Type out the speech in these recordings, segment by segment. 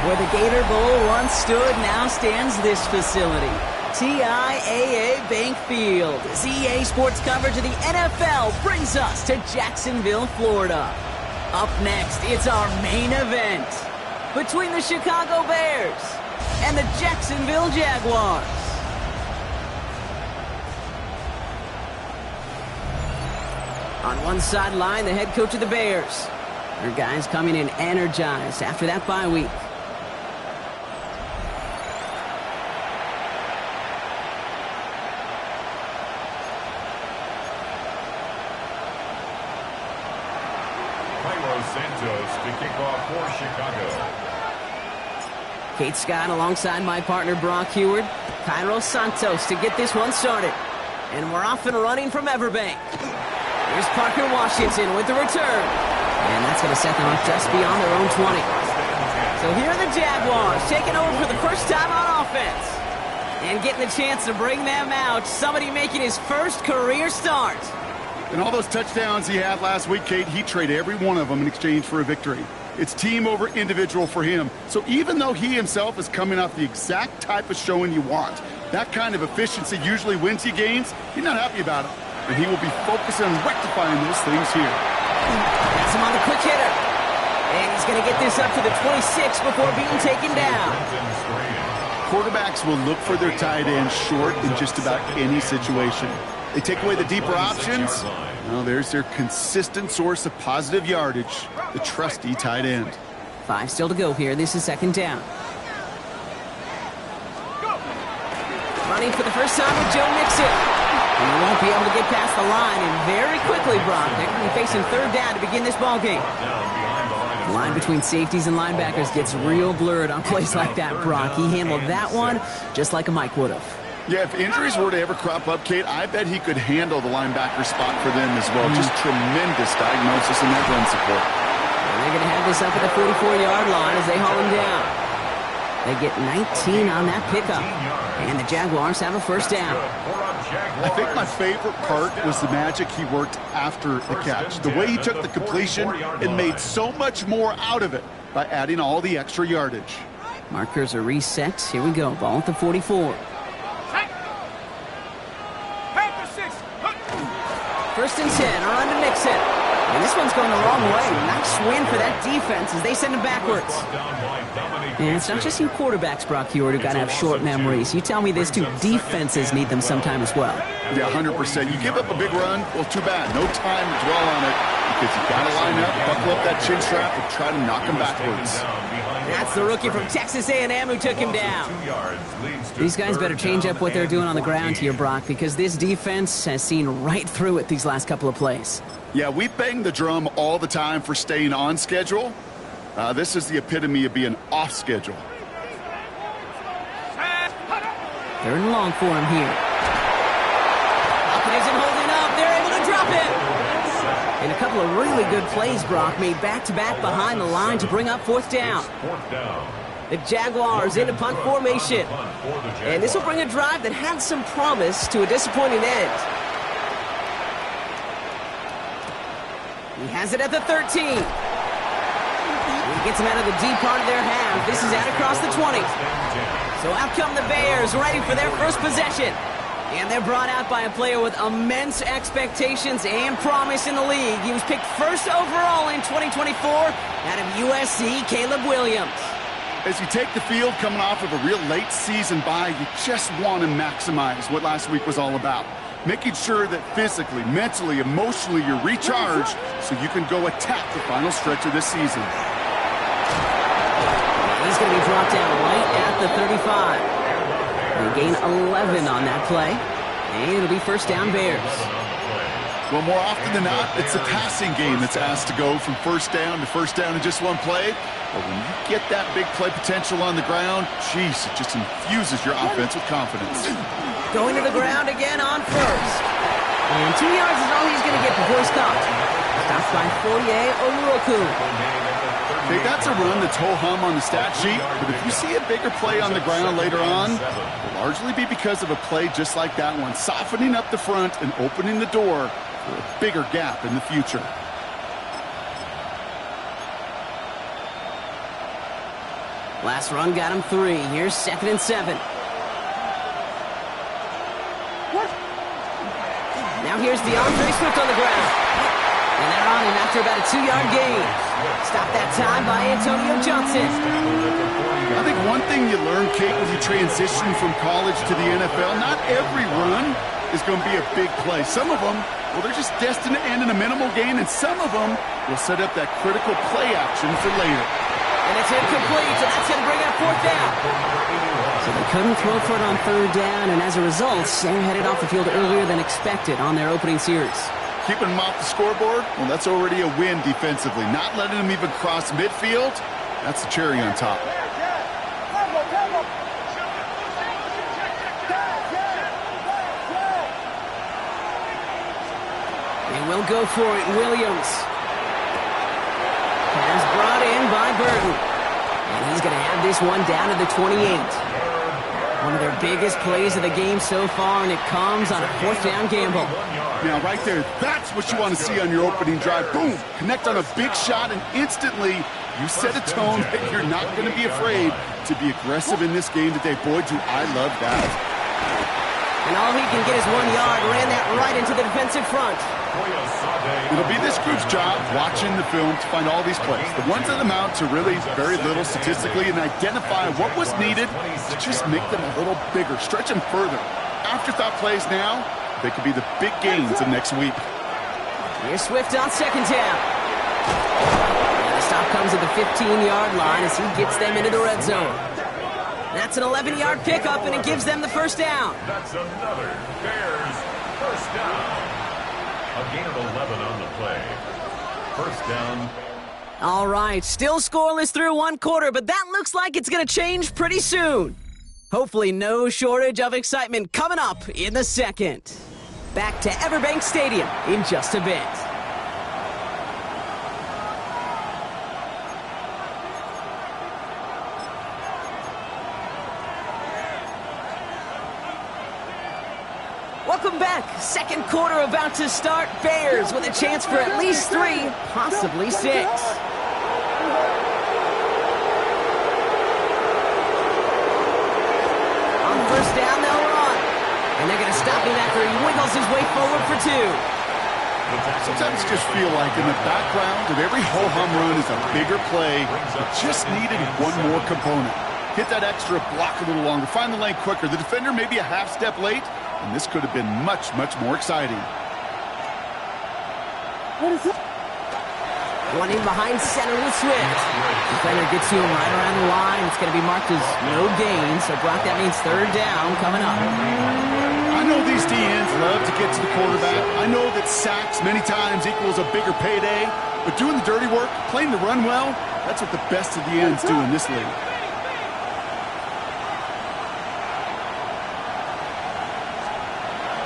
Where the Gator Bowl once stood, now stands this facility. TIAA Bank Field. As EA Sports coverage of the NFL brings us to Jacksonville, Florida. Up next, it's our main event between the Chicago Bears and the Jacksonville Jaguars. On one sideline, the head coach of the Bears. Their guys coming in energized after that bye week. To kick off for Chicago. Kate Scott alongside my partner Brock Heward. Cairo Santos to get this one started. And we're off and running from Everbank. Here's Parker Washington with the return. And that's going to set them up just beyond their own 20. So here are the Jaguars taking over for the first time on offense. And getting the chance to bring them out. Somebody making his first career start. And all those touchdowns he had last week, Kate, he traded every one of them in exchange for a victory. It's team over individual for him. So even though he himself is coming off the exact type of showing you want, that kind of efficiency usually wins you games, he's not happy about it. And he will be focusing on rectifying those things here. That's him on the quick hitter. And he's going to get this up to the 26 before being taken down. Quarterbacks will look for their tight end short in just about any situation. They take away the deeper options. Well, there's their consistent source of positive yardage, the trusty tight end. 5 still to go here. This is second down. Running for the first time with Joe Mixon. He won't be able to get past the line, and very quickly, Brock, they're going to be facing third down to begin this ballgame. The line between safeties and linebackers gets real blurred on plays like that, Brock. He handled that one just like a Mike would have. Yeah, if injuries were to ever crop up, Kate, I bet he could handle the linebacker spot for them as well. Just tremendous diagnosis in that run support. And they're going to have this up at the 44-yard line as they haul him down. They get 19 on that pickup. And the Jaguars have a first down. I think my favorite part was the magic he worked after the catch. The way he took the completion and made so much more out of it by adding all the extra yardage. Markers are reset. Here we go. Ball at the 44. First and 10, run to Mixon. And this one's going the wrong way. Nice win for that defense as they send him backwards. And it's not just you quarterbacks, Brock Heward, who got to have short memories. You tell me this too, defenses need them sometime as well. Yeah, 100%. You give up a big run, well, too bad. No time to dwell on it because you got to line up, buckle up that chin strap, and try to knock him backwards. That's the rookie from Texas A&M who took him down. These guys better change up what they're doing on the ground here, Brock, because this defense has seen right through it these last couple of plays. Yeah, we bang the drum all the time for staying on schedule. This is the epitome of being off schedule. They're in long for him here. Hopkins isn't holding up. They're able to drop it. And a couple of really good plays, Brock, made back-to-back behind the line to bring up fourth down. The Jaguars in a punt formation. And this will bring a drive that had some promise to a disappointing end. He has it at the 13. He gets him out of the deep part of their half. This is out across the 20. So out come the Bears, ready for their first possession. And they're brought out by a player with immense expectations and promise in the league. He was picked first overall in 2024 out of USC, Caleb Williams. As you take the field coming off of a real late season bye, you just want to maximize what last week was all about. Making sure that physically, mentally, emotionally you're recharged so you can go attack the final stretch of this season. He's going to be dropped down right at the 35. They gain 11 on that play. And it'll be first down Bears. Well, more often than not, it's the passing game that's asked to go from first down in just one play. But when you get that big play potential on the ground, geez, it just infuses your offense with confidence. Going to the ground again on first. And 2 yards is all he's going to get before he's stopped. Stopped by Foye Oluoku. Okay, that's a run that's ho-hum on the stat sheet, but if you see a bigger play on the ground later on, it'll largely be because of a play just like that one, softening up the front and opening the door for a bigger gap in the future. Last run got him 3. Here's 2nd and 7. Now here's DeAndre Swift on the ground. And they're on him after about a 2-yard gain. Stopped that time by Antonio Johnson. I think one thing you learn, Kate, when you transition from college to the NFL, not every run is going to be a big play. Some of them, well, they're just destined to end in a minimal gain, and some of them will set up that critical play action for later. And it's incomplete, so that's going to bring up 4th down. So they couldn't throw for it on 3rd down, and as a result, they're headed off the field earlier than expected on their opening series. Keeping them off the scoreboard, well, that's already a win defensively. Not letting them even cross midfield, that's the cherry on top. They will go for it, Williams. Pass brought in by Burton. And he's going to have this one down to the 28. One of their biggest plays of the game so far, and it comes on a 4th down gamble. Now, right there, that's what you want to see on your opening drive. Boom! Connect on a big shot, and instantly you set a tone that you're not going to be afraid to be aggressive in this game today. Boy, do I love that. And all he can get is 1 yard. Ran that right into the defensive front. It'll be this group's job watching the film to find all these plays. The ones that amount to really very little statistically and identify what was needed to just make them a little bigger, stretch them further. Afterthought plays now, they could be the big gains of next week. Here's Swift on 2nd down. And the stop comes at the 15-yard line as he gets them into the red zone. That's an 11-yard pickup, and it gives them the first down. That's another Bears first down. A gain of 11 on the play. First down. All right, still scoreless through 1 quarter, but that looks like it's going to change pretty soon. Hopefully no shortage of excitement coming up in the 2nd. Back to Everbank Stadium in just a bit. Welcome back. 2nd quarter about to start. Bears with a chance for at least 3, possibly 6. On first down, they'll run. And they're going to stop him after he wiggles his way forward for 2. Sometimes just feel like in the background of every ho-hum run is a bigger play that just needed one more component. Hit that extra block a little longer, find the lane quicker. The defender maybe a half step late, and this could have been much, much more exciting. What is it? One in behind center with Swift. Defender gets to him right around the line. It's going to be marked as no gain, so Brock, that means 3rd down coming up. I know these DNs love to get to the quarterback. I know that sacks many times equals a bigger payday, but doing the dirty work, playing the run well, that's what the best of the ends do in this league.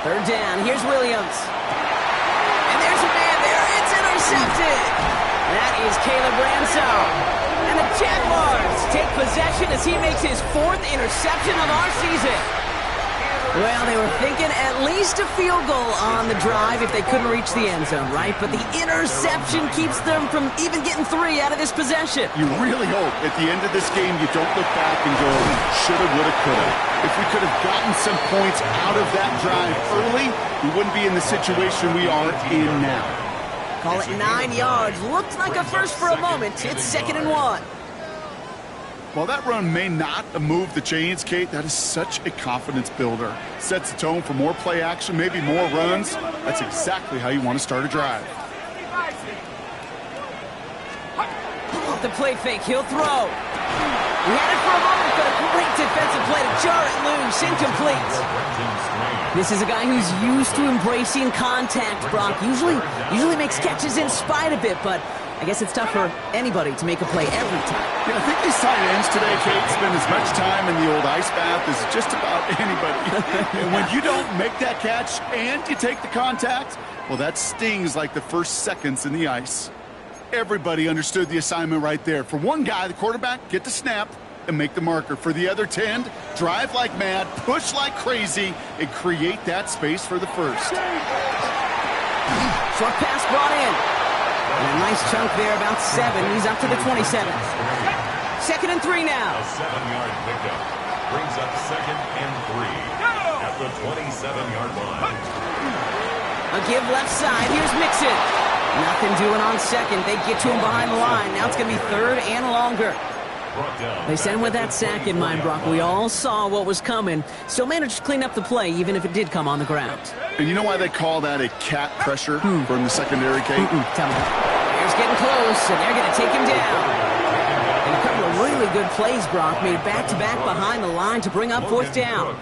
Third down, here's Williams. And there's a man there, it's intercepted. That is Caleb Ramsell. And the Jaguars take possession as he makes his 4th interception of our season. Well, they were thinking at least a field goal on the drive if they couldn't reach the end zone, right? But the interception keeps them from even getting 3 out of this possession. You really hope at the end of this game you don't look back and go, shoulda, woulda, coulda. If we could have gotten some points out of that drive early, we wouldn't be in the situation we are in now. Call it 9 yards. Looked like a first for a moment. It's 2nd and 1. While that run may not have moved the chains, Kate, that is such a confidence builder. Sets the tone for more play action, maybe more runs. That's exactly how you want to start a drive. Off the play fake, he'll throw. He had it for a moment, but a great defensive play to jar it loose. Incomplete. This is a guy who's used to embracing contact, Brock. Usually makes catches in spite of it, but I guess it's tough for anybody to make a play every time. Yeah, I think these tight ends today, Kate, spend as much time in the old ice bath as just about anybody. And when you don't make that catch and you take the contact, well, that stings like the first seconds in the ice. Everybody understood the assignment right there. For one guy, the quarterback, get the snap and make the marker. For the other 10, drive like mad, push like crazy, and create that space for the first. Short pass brought in. And a nice chunk there, about 7. He's up to the 27. 2nd and 3 now. A 7-yard pickup brings up 2nd and 3 at the 27-yard line. A give left side. Here's Mixon. Nothing doing on 2nd. They get to him behind the line. Now it's going to be 3rd and longer. They send with that sack in mind, Brock. We all saw what was coming. Still managed to clean up the play, even if it did come on the ground. And you know why they call that a cat pressure from the secondary, Kate? Tell me. Bears getting close, and they're going to take him down. And a couple of really good plays, Brock, made back-to-back behind the line to bring up 4th down.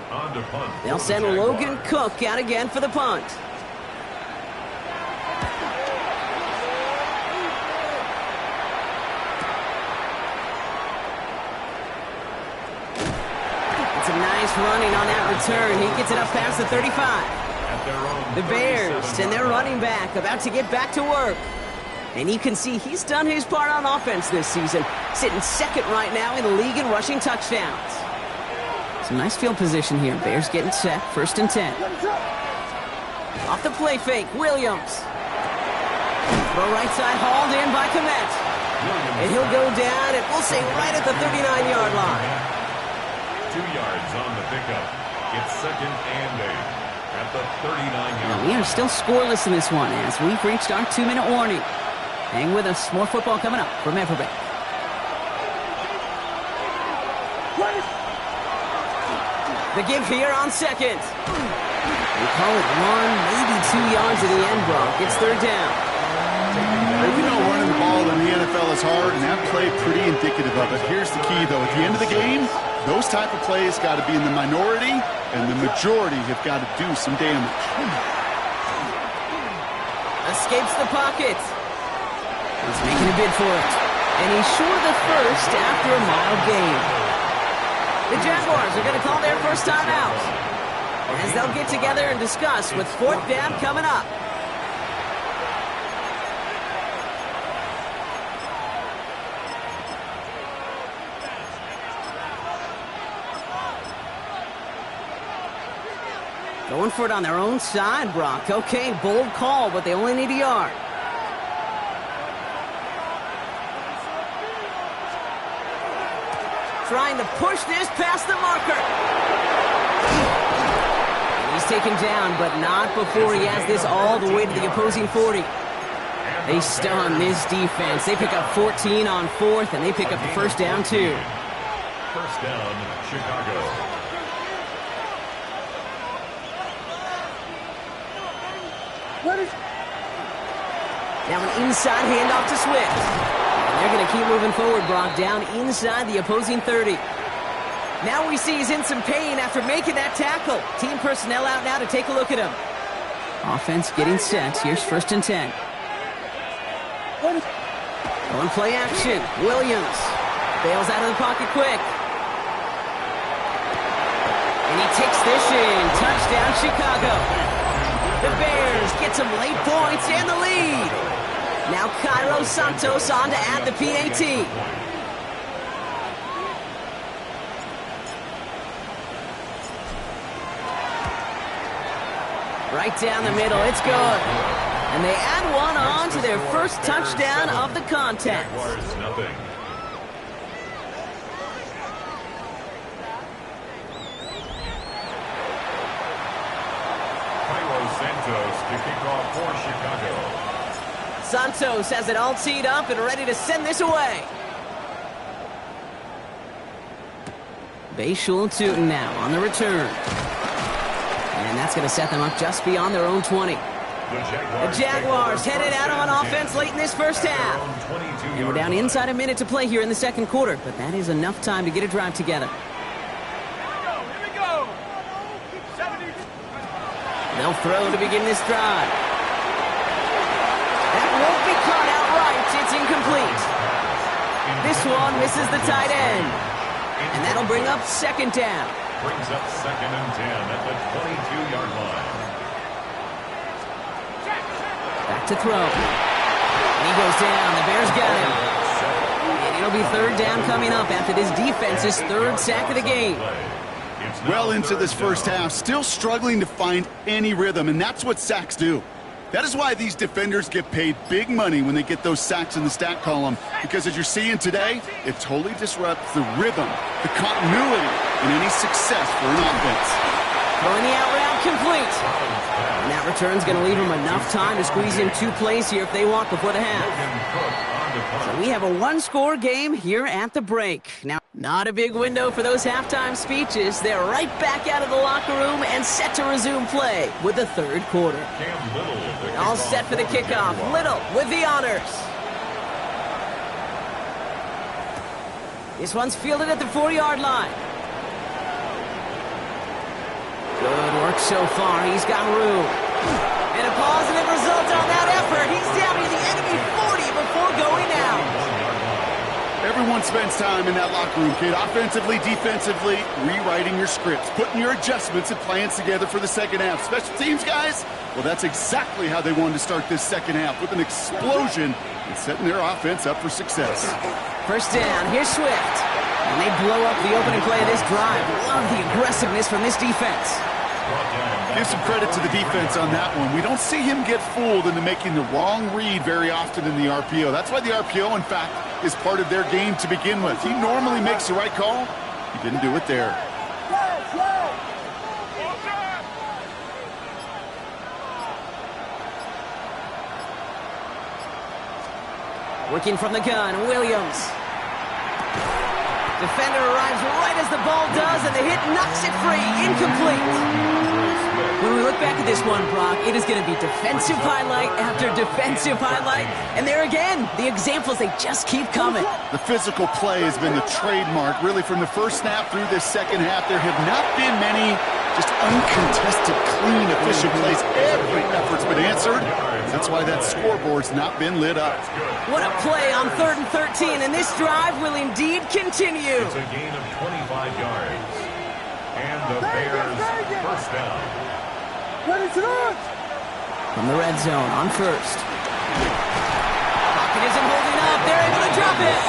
They'll send Logan Cook out again for the punt. Some nice running on that return. He gets it up past the 35. The Bears and their running back about to get back to work. And you can see he's done his part on offense this season, sitting 2nd right now in the league in rushing touchdowns. Some nice field position here. Bears getting set, 1st and 10. Off the play fake, Williams. Throw right side, hauled in by Komet. And he'll go down, and we'll say right at the 39-yard line. 2 yards on the pickup. It's 2nd and 8 at the 39-yard line. We are still scoreless in this one as we've reached our 2-minute warning. Hang with us. More football coming up from Everbank. The give here on 2nd. We call it 1, maybe 2 yards at the end, Brock. It's 3rd down. Well, you know running the ball in the NFL is hard, and that play pretty indicative of it. Here's the key, though. At the end of the game, those type of plays got to be in the minority, and the majority have got to do some damage. Escapes the pocket. He's making a bid for it. And he's short of the first after a mild gain. The Jaguars are going to call their first time out, as they'll get together and discuss with 4th down coming up. Going for it on their own side, Brock. Okay, bold call, but they only need a yard. Trying to push this past the marker. He's taken down, but not before he has this all the way to the opposing 40. They stun this defense. They pick up 14 on 4th, and they pick up the 1st down, too. 1st down, Chicago. Now an inside handoff to Swift. And they're going to keep moving forward, Brock, down inside the opposing 30. Now we see he's in some pain after making that tackle. Team personnel out now to take a look at him. Offense getting set. Here's 1st and 10. Going play action. Williams bails out of the pocket quick. And he takes this in. Touchdown, Chicago. The Bears get some late points and the lead. Now Cairo Santos on to add the PAT. Right down the middle, it's good. And they add one on to their first touchdown of the contest. Nothing. Santos to kick off for Chicago. Santos has it all teed up and ready to send this away. Bayshul Tootin now on the return. And that's going to set them up just beyond their own 20. The Jaguars headed out on offense late in this first half. And we're down inside a minute to play here in the second quarter, but that is enough time to get a drive together. They'll throw to begin this drive. That won't be caught outright. It's incomplete. This one misses the tight end. And that'll bring up second down. Brings up 2nd and 10 at the 22-yard line. Back to throw. And he goes down. The Bears got him. And it'll be third down coming up after this defense's third sack of the game. Well into this first half, still struggling to find any rhythm, and that's what sacks do. That is why these defenders get paid big money when they get those sacks in the stat column, because as you're seeing today, it totally disrupts the rhythm, the continuity, and any success for an offense. Throwing the out route complete. And that return's going to leave them enough time to squeeze in 2 plays here if they want before the half. So we have a one-score game here at the break. Now, not a big window for those halftime speeches. They're right back out of the locker room and set to resume play with the third quarter. All set for the kickoff. Little with the honors. This one's fielded at the 4-yard line. Good work so far. He's got room. And a positive result on that effort. He's down to the enemy 40 before going out. Everyone spends time in that locker room, kid. Offensively, defensively, rewriting your scripts, putting your adjustments and plans together for the second half. Special teams, guys, well, that's exactly how they wanted to start this second half, with an explosion and setting their offense up for success. First down, here's Swift. And they blow up the opening play of this drive. Love the aggressiveness from this defense. Give some credit to the defense on that one. We don't see him get fooled into making the wrong read very often in the RPO. That's why the RPO, in fact, is part of their game to begin with. He normally makes the right call. He didn't do it there. Working from the gun, Williams. Defender arrives right as the ball does, and the hit knocks it free. Incomplete. When we look back at this one, Brock, it is going to be defensive highlight after defensive highlight. And there again, the examples, they just keep coming. The physical play has been the trademark, really, from the first snap through this second half. There have not been many just uncontested, clean, efficient plays. Every effort's been answered. That's why that scoreboard's not been lit up. What a play on 3rd and 13, and this drive will indeed continue. It's a gain of 25 yards. And the Bears first down. From the red zone on first. Pocket isn't holding up. They're able to drop it.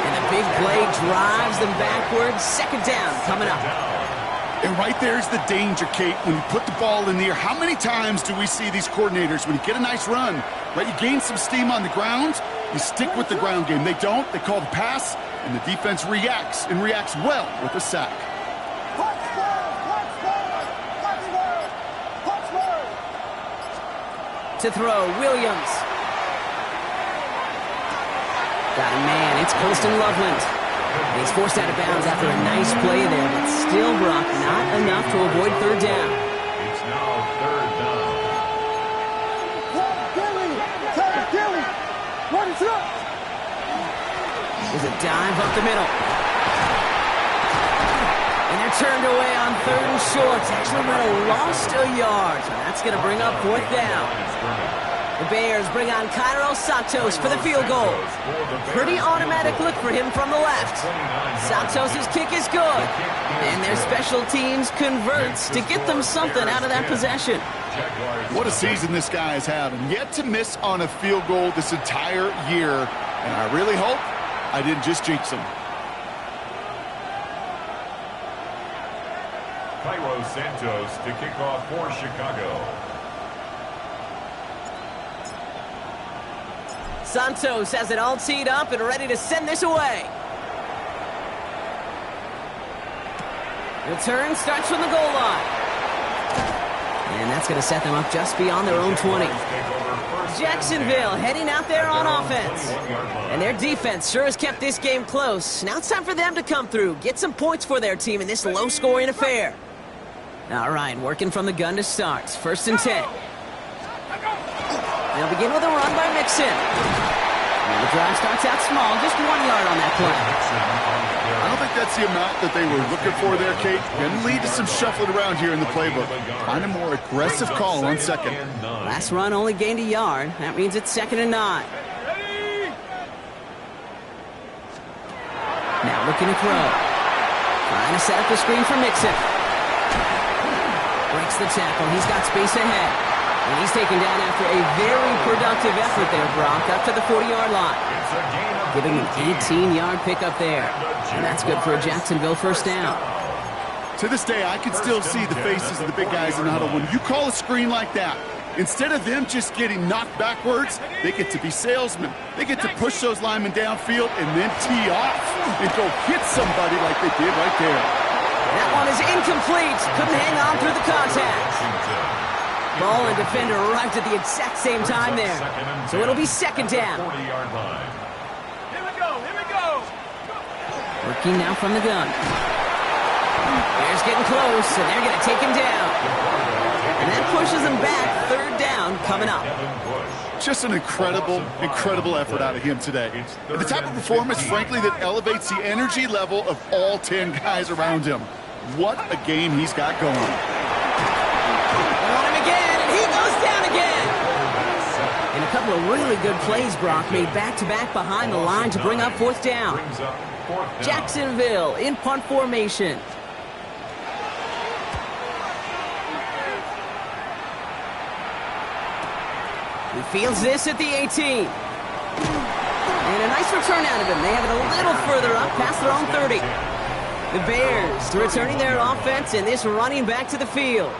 And the big play drives them backwards. Second down coming up. And right there's the danger, Kate, when you put the ball in the air. How many times do we see these coordinators, when you get a nice run, right, you gain some steam on the ground, you stick with the ground game. They don't. They call the pass, and the defense reacts, and reacts well with a sack. To throw, Williams. Got a man, it's Colston Loveland. And he's forced out of bounds after a nice play there, but still, Brock, not enough to avoid third down. It's now third down. There's a dive up the middle. And they're turned away on 3rd and short. Actually might have lost a yard. So that's going to bring up 4th down. The Bears bring on Cairo Santos for the field goal. Pretty automatic look for him from the left. Santos' kick is good. And their special teams converts to get them something out of that possession. What a season this guy is having. Yet to miss on a field goal this entire year. And I really hope I didn't just jinx him. Cairo Santos to kick off for Chicago. Santos has it all teed up and ready to send this away. Return starts from the goal line. And that's going to set them up just beyond their own 20. Jacksonville heading out there on offense. And their defense sure has kept this game close. Now it's time for them to come through, get some points for their team in this low-scoring affair. All right, working from the gun to start. 1st and 10. They'll begin with a run by Mixon. And the drive starts out small, just 1 yard on that play. I don't think that's the amount that they were looking for there, Kate. Can lead to some shuffling around here in the playbook. Find a more aggressive call on second. Last run only gained a yard. That means it's 2nd and 9. Now looking to throw. Trying to set up the screen for Mixon. Breaks the tackle. He's got space ahead. And he's taken down after a very productive effort there, Brock, up to the 40-yard line. Giving an 18-yard pickup there. And that's good for a Jacksonville first down. To this day, I can still see the faces of the big guys in the huddle. When you call a screen like that, instead of them just getting knocked backwards, they get to be salesmen. They get to push those linemen downfield and then tee off and go hit somebody like they did right there. That one is incomplete. Couldn't hang on through the contact. Ball and defender arrived at the exact same time there. So it'll be 2nd down. Here we go. Working now from the gun. Bears getting close, and they're going to take him down. And that pushes him back. 3rd down coming up. Just an incredible effort out of him today. The type of performance, frankly, that elevates the energy level of all 10 guys around him. What a game he's got going. On him again, and he goes down again. And a couple of really good plays, Brock, made back-to-back behind the line to bring up 4th down. Jacksonville in punt formation. He fields this at the 18. And a nice return out of him. They have it a little further up past their own 30. The Bears returning their offense and this running back to the field.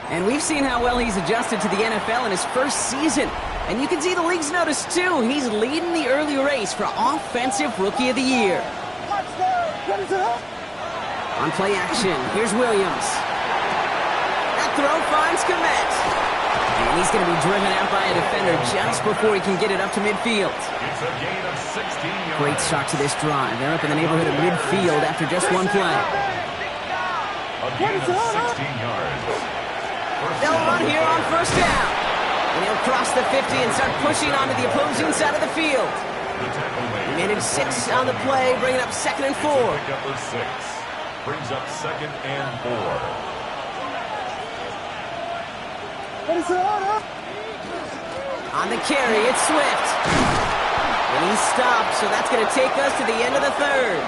And we've seen how well he's adjusted to the NFL in his first season. And you can see the league's notice, too. He's leading the early race for Offensive Rookie of the Year. On play action, here's Williams. That throw finds Komet. And he's going to be driven out by a defender just before he can get it up to midfield. It's a gain of 16 yards. Great start to this drive. They're up in the neighborhood of midfield after just one play. A gain of 16 yards. They'll run here on 1st down. And he'll cross the 50 and start pushing onto the opposing side of the field. He managed 6 on the play, bringing up 2nd and 4. Pickup of 6. Brings up 2nd and 4. On the carry, it's Swift. And he stops, so that's going to take us to the end of the 3rd.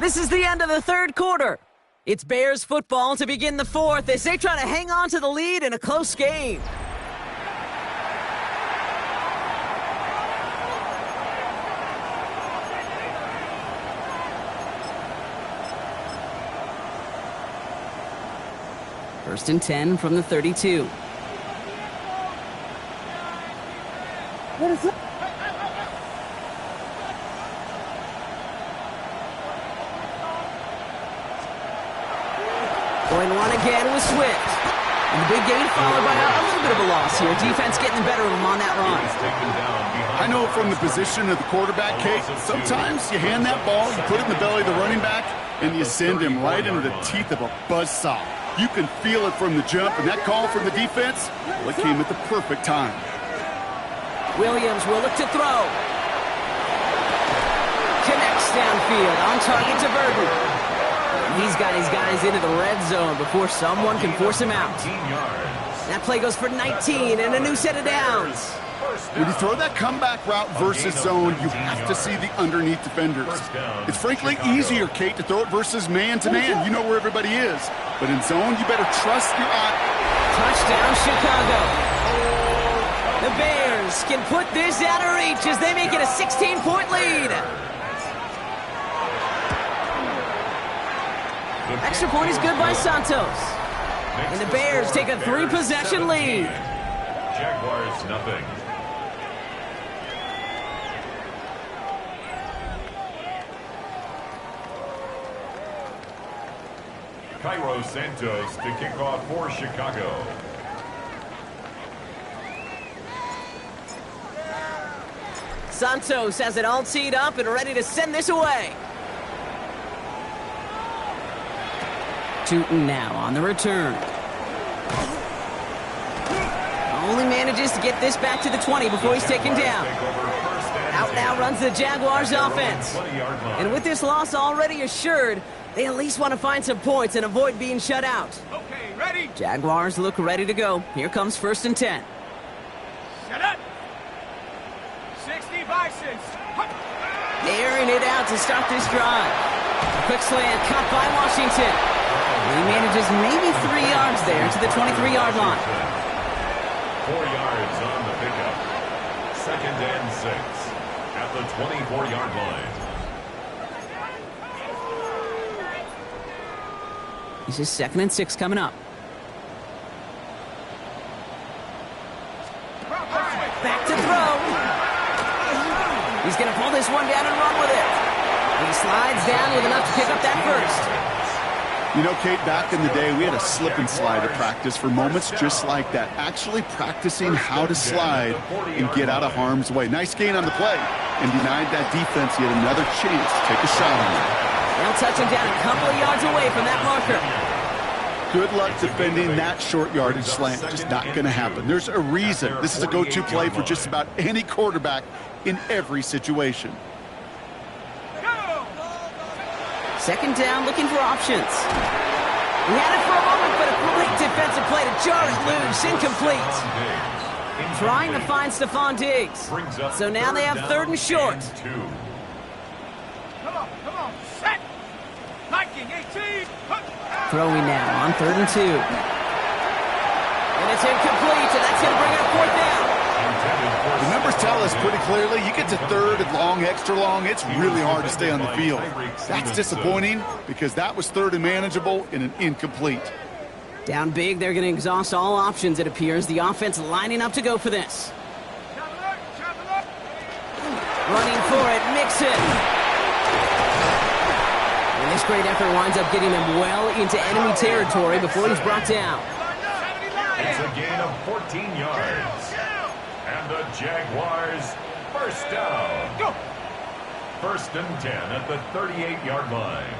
This is the end of the 3rd quarter. It's Bears football to begin the 4th as they try to hang on to the lead in a close game. First and 10 from the 32. What is it? Going one again with Swift. And the big gain followed by a little bit of a loss here. Defense getting the better of him on that run. I know from the position of the quarterback, Kate, sometimes you hand that ball, you put it in the belly of the running back, and you send him right into the teeth of a buzzsaw. You can feel it from the jump, and that call from the defense, well, it came at the perfect time. Williams will look to throw. Connects downfield, on target to Burton. He's got his guys into the red zone before someone can force him out. That play goes for 19 and a new set of downs. When you throw that comeback route versus zone, you have to see the underneath defenders. It's frankly easier, Kate, to throw it versus man-to-man. You know where everybody is. But in zone, you better trust your eye. Touchdown, Chicago. The Bears can put this out of reach as they make it a 16-point lead. Extra point is good by Santos. And the Bears take a 3-possession lead. Jaguars nothing. Cairo Santos to kick off for Chicago. Santos has it all teed up and ready to send this away. shooting now on the return. Only manages to get this back to the 20 before he's taken down. Out now runs the Jaguars offense. And with this loss already assured, they at least want to find some points and avoid being shut out. Okay, ready? Jaguars look ready to go. Here comes 1st and 10. Shut up. 60 Bisons. Airing it out to start this drive. A quick slant caught by Washington. He manages maybe 3 yards there to the 23-yard line. 4 yards on the pickup. 2nd and 6 at the 24-yard line. This is 2nd and 6 coming up. Back to throw. He's going to pull this one down and run with it. He slides down with enough to pick up that first. You know, Kate, back in the day, we had a slip and slide at practice for moments just like that. Actually practicing how to slide and get out of harm's way. Nice gain on the play, and denied that defense yet another chance to take a shot on him. They'll touch him down a couple of yards away from that marker. Good luck defending that short yardage slant. Just not going to happen. There's a reason this is a go-to play for just about any quarterback in every situation. 2nd down, looking for options. He had it for a moment, but a great defensive play to jar it loose. Incomplete. Trying to find Stephon Diggs. So now they have 3rd and short. Come on, set. Viking 18. Throwing now on 3rd and 2. And it's incomplete, and that's going to bring up 4th down. The numbers tell us pretty clearly, you get to 3rd and long, extra long, it's really hard to stay on the field. That's disappointing because that was 3rd and manageable and an incomplete. Down big, they're going to exhaust all options, it appears. The offense lining up to go for this. Running for it, Mixon. And this great effort winds up getting them well into enemy territory before he's brought down. It's a gain of 14 yards. And the Jaguars, 1st down. Go. 1st and 10 at the 38-yard line.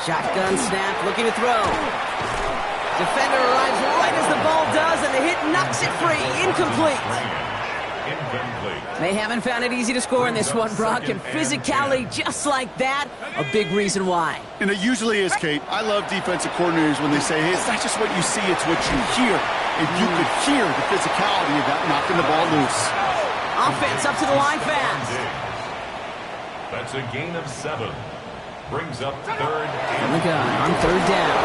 Shotgun snap, looking to throw. Defender arrives right as the ball does, and the hit knocks it free. Incomplete. They haven't found it easy to score in this one, Brock, and physicality just like that, a big reason why. And it usually is, Kate. I love defensive coordinators when they say, hey, it's not just what you see, it's what you hear. And you could hear the physicality of that knocking the ball loose. Offense up to the line fast. That's a gain of 7. Brings up 3rd On the gun on 3rd down.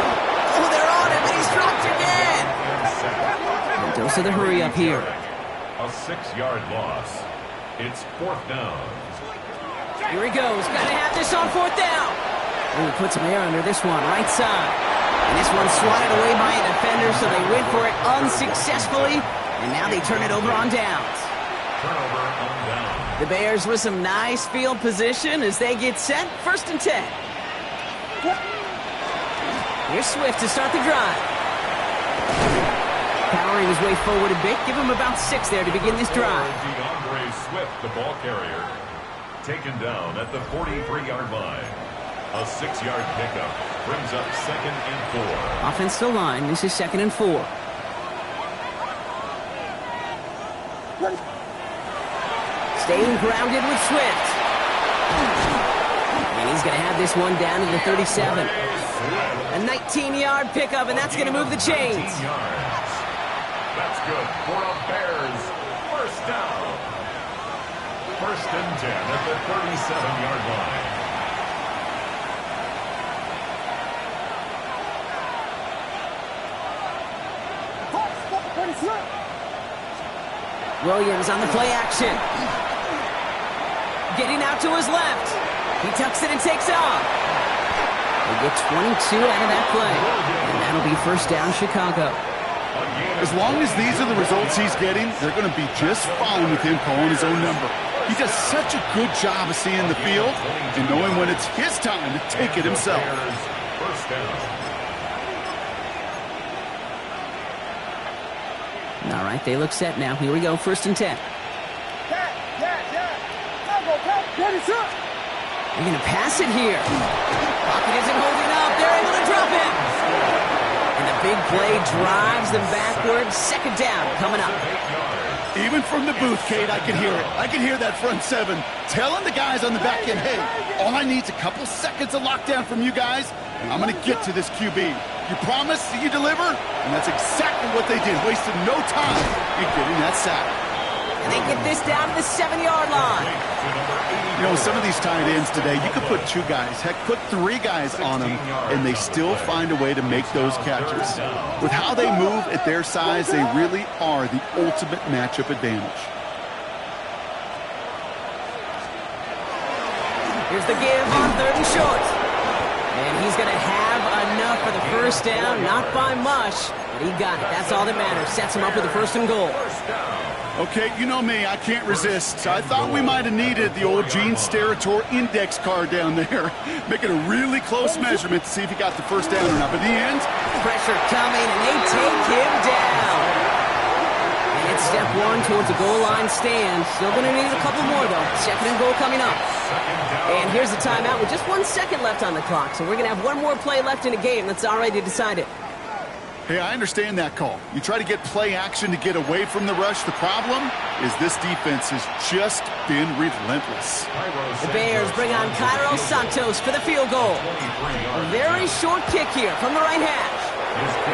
Oh, they're on him, and he's dropped again. And dose of the hurry up here. A 6-yard loss. It's 4th down. Here he goes. Got to have this on 4th down. Oh, he puts some air under this one, right side. And this one's swatted away by a defender, so they went for it unsuccessfully. And now they turn it over on downs. Turnover on down. The Bears with some nice field position as they get set. 1st and 10. Here's Swift to start the drive. Powering his way forward a bit. Give him about 6 there to begin this drive. DeAndre Swift, the ball carrier, taken down at the 43-yard line. A 6-yard pickup brings up 2nd and 4. Offense still line. This is 2nd and 4. Staying grounded with Swift. And he's going to have this one down to the 37. A 19-yard pickup, and that's going to move the chains. That's good for a Bears 1st down. 1st and 10 at the 37-yard line. Williams on the play action. Getting out to his left. He tucks it and takes off. They get 22 out of that play. And that'll be 1st down Chicago. As long as these are the results he's getting, they're going to be just fine with him calling his own number. He does such a good job of seeing the field and knowing when it's his time to take it himself. 1st down. All right, they look set now. Here we go, 1st and 10. They're going to pass it here. Pocket isn't holding up. They're able to drive. stop it. And the big play drives them backwards. Second down coming up. Even from the booth, Kate, I can hear it. I can hear that front seven telling the guys on the back end, hey, all I need is a couple seconds of lockdown from you guys, and I'm going to get to this QB. You promise that you deliver? And that's exactly what they did. Wasted no time in getting that sack. And they get this down to the 7-yard line. You know, some of these tight ends today, you could put 2 guys, heck, put 3 guys on them, and they still find a way to make those catches. With how they move at their size, they really are the ultimate matchup advantage. Here's the give on 3rd and short. And he's going to have enough for the first down, not by much, but he got it. That's all that matters. Sets him up with the 1st and goal. Okay, you know me, I can't resist. I thought we might have needed the old Gene Steratore index card down there. Make it a really close measurement to see if he got the first down or not. But in the end, pressure coming, and they take him down. And it's step 1 towards a goal line stand. Still going to need a couple more, though. 2nd and goal coming up. And here's the timeout with just 1 second left on the clock. So we're going to have one more play left in the game that's already decided. hey, I understand that call. You try to get play action to get away from the rush. The problem is this defense has just been relentless. The Bears bring on Cairo Santos for the field goal. A very short kick here from the right hash.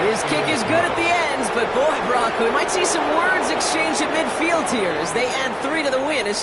His kick is good at the ends, but boy, Brock, we might see some words exchanged at midfield here as they add 3 to the win. It's time.